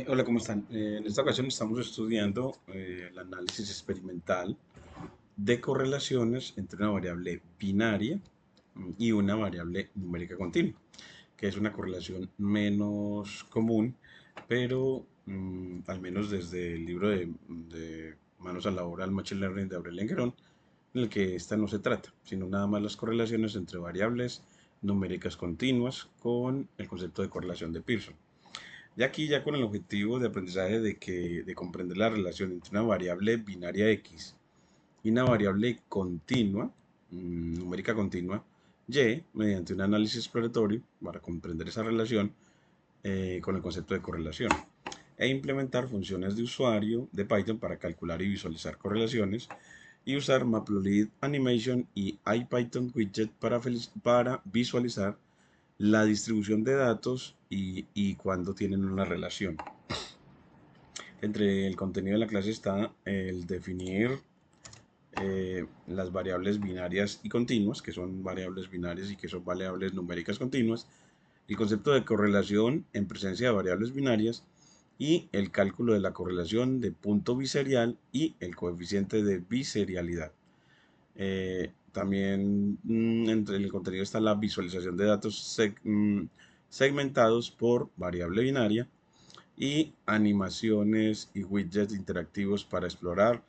Hola, ¿cómo están? En esta ocasión estamos estudiando el análisis experimental de correlaciones entre una variable binaria y una variable numérica continua, que es una correlación menos común, pero al menos desde el libro de Manos a la obra del Machine Learning de Aurélien Guerón, en el que esta no se trata, sino nada más las correlaciones entre variables numéricas continuas con el concepto de correlación de Pearson. Y aquí ya con el objetivo de aprendizaje de comprender la relación entre una variable binaria X y una variable continua, numérica continua, Y, mediante un análisis exploratorio para comprender esa relación con el concepto de correlación e implementar funciones de usuario de Python para calcular y visualizar correlaciones y usar Matplotlib Animation y IPython Widget para visualizar la distribución de datos y cuándo tienen una relación. Entre el contenido de la clase está el definir las variables binarias y continuas, que son variables binarias y que son variables numéricas continuas, el concepto de correlación en presencia de variables binarias y el cálculo de la correlación de punto biserial y el coeficiente de biserialidad. También entre el contenido está la visualización de datos segmentados por variable binaria y animaciones y widgets interactivos para explorar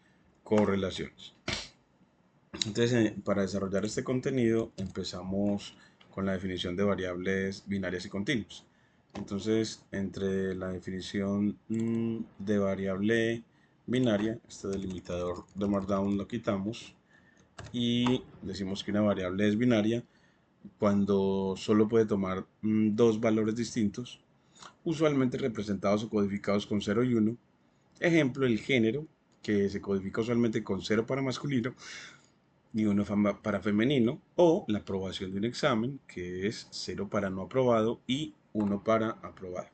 correlaciones. Entonces, para desarrollar este contenido empezamos con la definición de variables binarias y continuas. Entonces, entre la definición de variable binaria, este delimitador de Markdown lo quitamos y decimos que una variable es binaria cuando solo puede tomar dos valores distintos, usualmente representados o codificados con 0 y 1. Ejemplo, el género, que se codifica usualmente con 0 para masculino y 1 para femenino, o la aprobación de un examen, que es 0 para no aprobado y 1 para aprobado.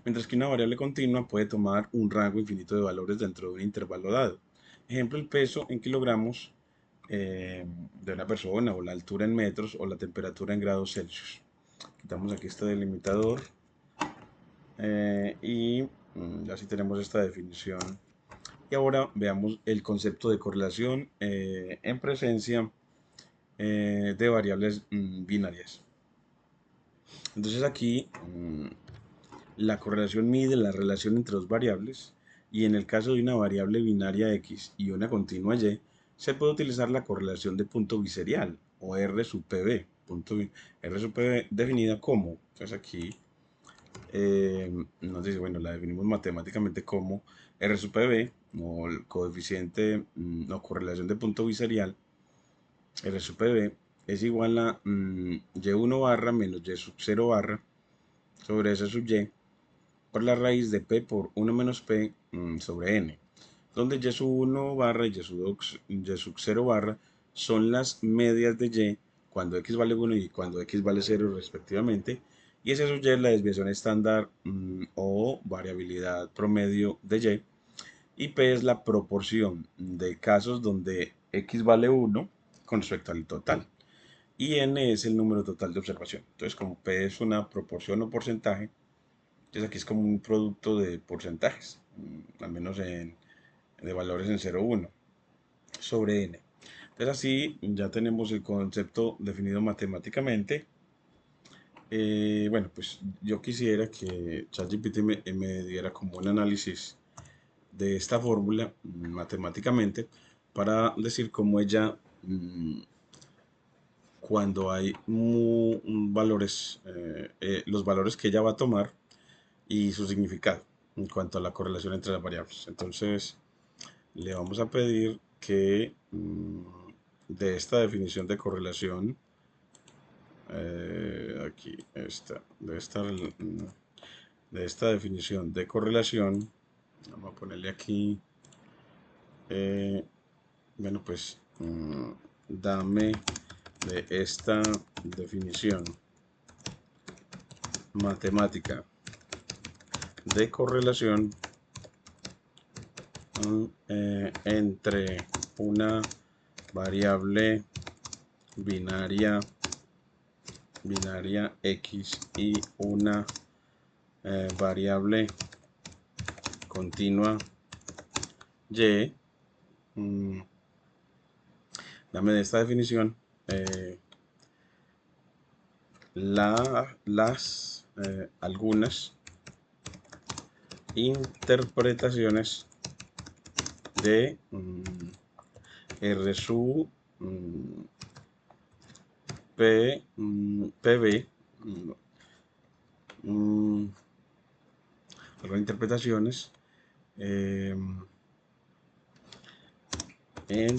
Mientras que una variable continua puede tomar un rango infinito de valores dentro de un intervalo dado. Ejemplo, el peso en kilogramos de una persona, o la altura en metros, o la temperatura en grados Celsius. Quitamos aquí este delimitador y así tenemos esta definición. Y ahora veamos el concepto de correlación en presencia de variables binarias. Entonces aquí la correlación mide la relación entre dos variables y en el caso de una variable binaria X y una continua Y, se puede utilizar la correlación de punto biserial o R sub PB. R sub PB definida como, entonces aquí nos dice, bueno, la definimos matemáticamente como R sub PB o el coeficiente o correlación de punto biserial R sub PB es igual a Y1 barra menos Y sub 0 barra sobre S sub Y por la raíz de P por 1 menos P sobre N, donde Y sub 1 barra y Y sub 0 barra son las medias de Y cuando X vale 1 y cuando X vale 0 respectivamente, y S sub Y es la desviación estándar o variabilidad promedio de y P es la proporción de casos donde X vale 1 con respecto al total y N es el número total de observación. Entonces, como P es una proporción o porcentaje, entonces aquí es como un producto de porcentajes, al menos de valores en 0, 1, sobre N. Entonces así ya tenemos el concepto definido matemáticamente. Bueno, pues yo quisiera que ChatGPT me diera como un análisis de esta fórmula matemáticamente para decir cómo ella cuando hay valores, los valores que ella va a tomar y su significado en cuanto a la correlación entre las variables. Entonces, le vamos a pedir que de esta definición de correlación, aquí está, de esta definición de correlación, vamos a ponerle aquí, bueno, pues dame de esta definición matemática de correlación entre una variable binaria X y una variable continua y, dame de esta definición algunas interpretaciones de R sub PB, algunas interpretaciones en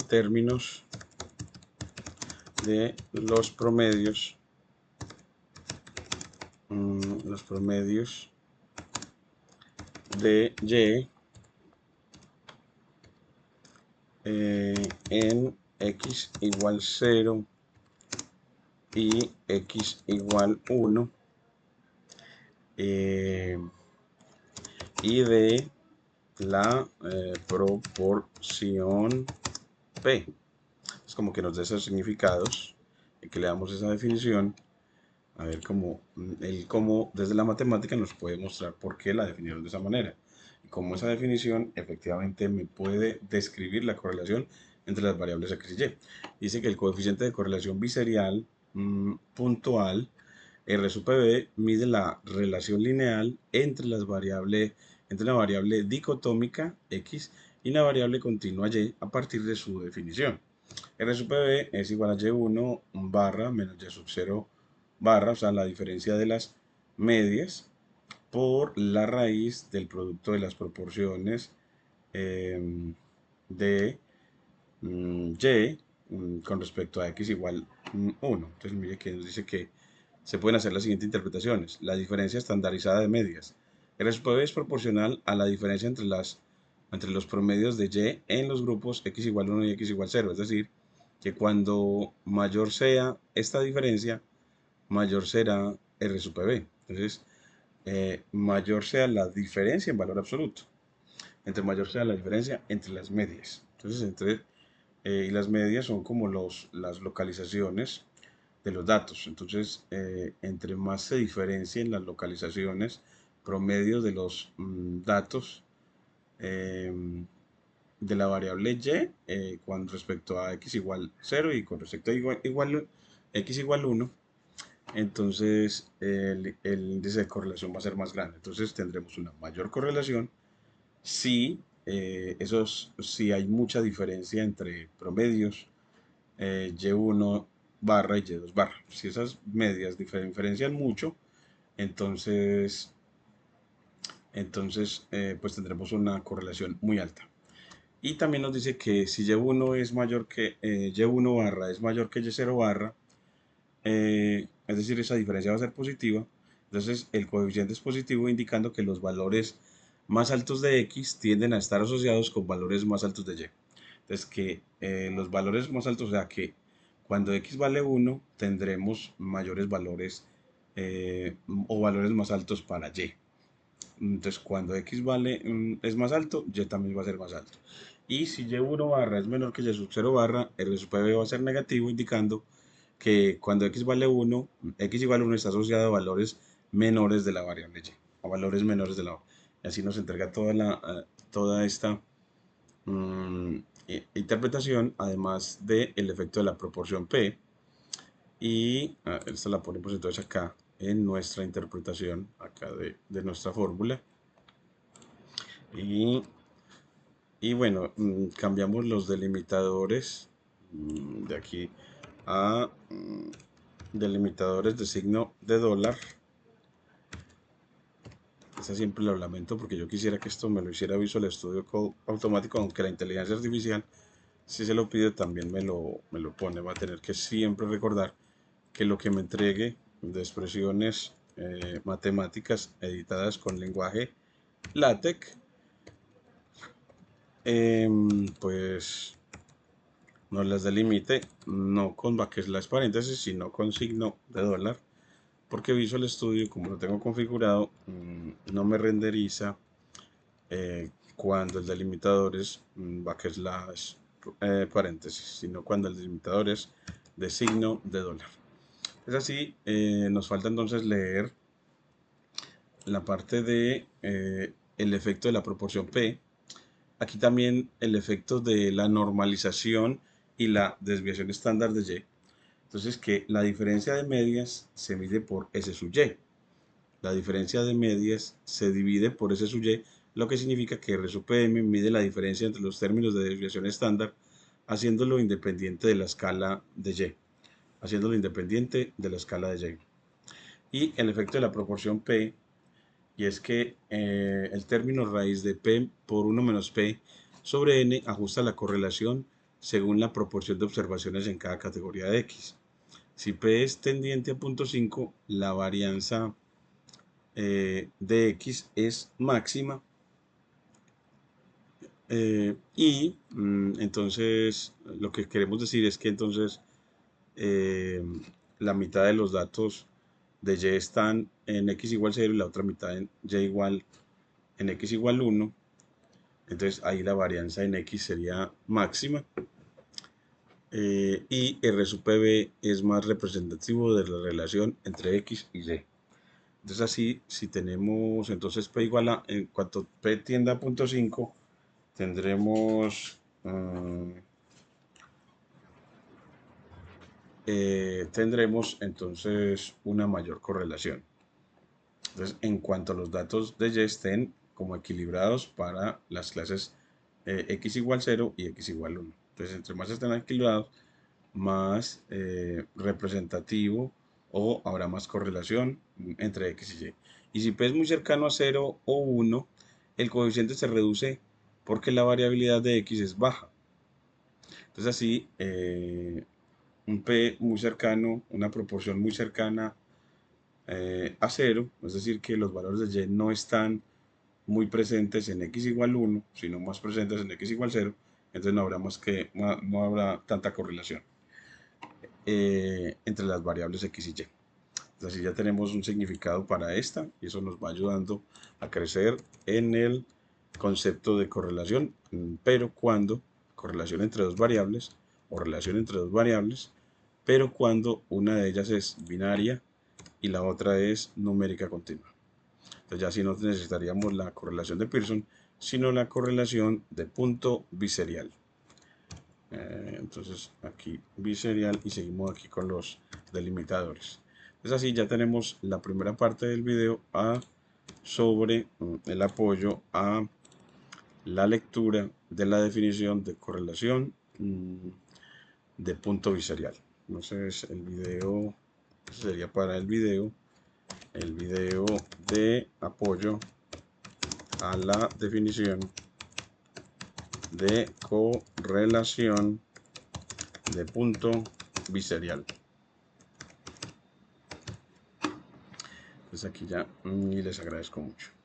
términos de los promedios de Y en X igual 0 y X igual 1 y de la proporción P. Es como que nos dé esos significados y que le damos esa definición. A ver cómo desde la matemática nos puede mostrar por qué la definieron de esa manera. Y cómo esa definición efectivamente me puede describir la correlación entre las variables X y Y. Dice que el coeficiente de correlación biserial puntual R sub PB mide la relación lineal entre la variable dicotómica X y la variable continua Y a partir de su definición. R sub PB es igual a Y1 barra menos Y sub 0 barra, o sea, la diferencia de las medias por la raíz del producto de las proporciones de Y con respecto a X igual 1. Entonces, mire que nos dice que se pueden hacer las siguientes interpretaciones. La diferencia estandarizada de medias. R sub PB es proporcional a la diferencia entre los promedios de Y en los grupos X igual 1 y X igual 0. Es decir, que cuando mayor sea esta diferencia, mayor será R sub PB. Entonces, mayor sea la diferencia en valor absoluto. Entre mayor sea la diferencia entre las medias. Entonces, y las medias son como las localizaciones de los datos. Entonces, entre más se diferencien las localizaciones promedios de los datos de la variable Y con respecto a X igual 0 y con respecto a X igual 1, entonces el índice de correlación va a ser más grande. Entonces tendremos una mayor correlación si hay mucha diferencia entre promedios Y1 barra y Y2 barra. Si esas medias diferencian mucho, entonces pues tendremos una correlación muy alta. Y también nos dice que si Y1 es mayor que Y1 barra es mayor que Y0 barra, es decir, esa diferencia va a ser positiva, entonces el coeficiente es positivo indicando que los valores más altos de X tienden a estar asociados con valores más altos de Y. Entonces que los valores más altos, o sea que cuando X vale 1 tendremos mayores valores o valores más altos para Y. Entonces cuando X es más alto, Y también va a ser más alto. Y si Y1 barra es menor que Y sub 0 barra, R sub PB va a ser negativo indicando que cuando X vale 1, X igual 1 está asociado a valores menores de la variable Y, a valores menores de la y así nos entrega toda esta interpretación, además del efecto de la proporción P. Y esta la ponemos entonces acá en nuestra interpretación, acá de nuestra fórmula. Y bueno, cambiamos los delimitadores de aquí a delimitadores de signo de dólar. Esta siempre lo lamento porque yo quisiera que esto me lo hiciera Visual Studio Code automático, aunque la inteligencia artificial, si se lo pide, también me lo pone. Va a tener que siempre recordar que lo que me entregue de expresiones matemáticas editadas con lenguaje LaTeX, pues nos las delimite no con backslash paréntesis, sino con signo de dólar, porque Visual Studio, como lo tengo configurado, no me renderiza cuando el delimitador es backslash paréntesis, sino cuando el delimitador es de signo de dólar. Es así, nos falta entonces leer la parte de el efecto de la proporción P. Aquí también el efecto de la normalización y la desviación estándar de Y. Entonces que la diferencia de medias se mide por S sub Y. La diferencia de medias se divide por S sub Y, lo que significa que R sub PM mide la diferencia entre los términos de desviación estándar, haciéndolo independiente de la escala de Y. Haciéndolo independiente de la escala de Y. Y el efecto de la proporción P, y es que el término raíz de P por 1 menos P sobre N ajusta la correlación según la proporción de observaciones en cada categoría de X. Si P es tendiente a 0.5, la varianza de X es máxima entonces lo que queremos decir es que entonces eh, la mitad de los datos de Y están en X igual 0 y la otra mitad en X igual 1. Entonces ahí la varianza en X sería máxima y R sub PB es más representativo de la relación entre X y Y. Entonces así, si tenemos entonces P igual a, en cuanto P tienda a 0.5, tendremos entonces una mayor correlación. Entonces, en cuanto a los datos de Y estén como equilibrados para las clases X igual 0 y X igual 1. Entonces, entre más estén equilibrados, más representativo o habrá más correlación entre X y Y. Y si P es muy cercano a 0 o 1, el coeficiente se reduce porque la variabilidad de X es baja. Entonces así, un P muy cercano, una proporción muy cercana a 0, es decir, que los valores de Y no están muy presentes en X igual 1, sino más presentes en X igual 0, entonces no habrá tanta correlación entre las variables X y Y. Entonces ya tenemos un significado para esta y eso nos va ayudando a crecer en el concepto de correlación, pero cuando correlación entre dos variables o relación entre dos variables, pero cuando una de ellas es binaria y la otra es numérica continua. Entonces ya sí no necesitaríamos la correlación de Pearson, sino la correlación de punto biserial. Entonces aquí biserial y seguimos aquí con los delimitadores. Entonces así ya tenemos la primera parte del video sobre el apoyo a la lectura de la definición de correlación de punto biserial. Entonces el video sería para el video de apoyo a la definición de correlación de punto biserial. Entonces aquí ya y les agradezco mucho.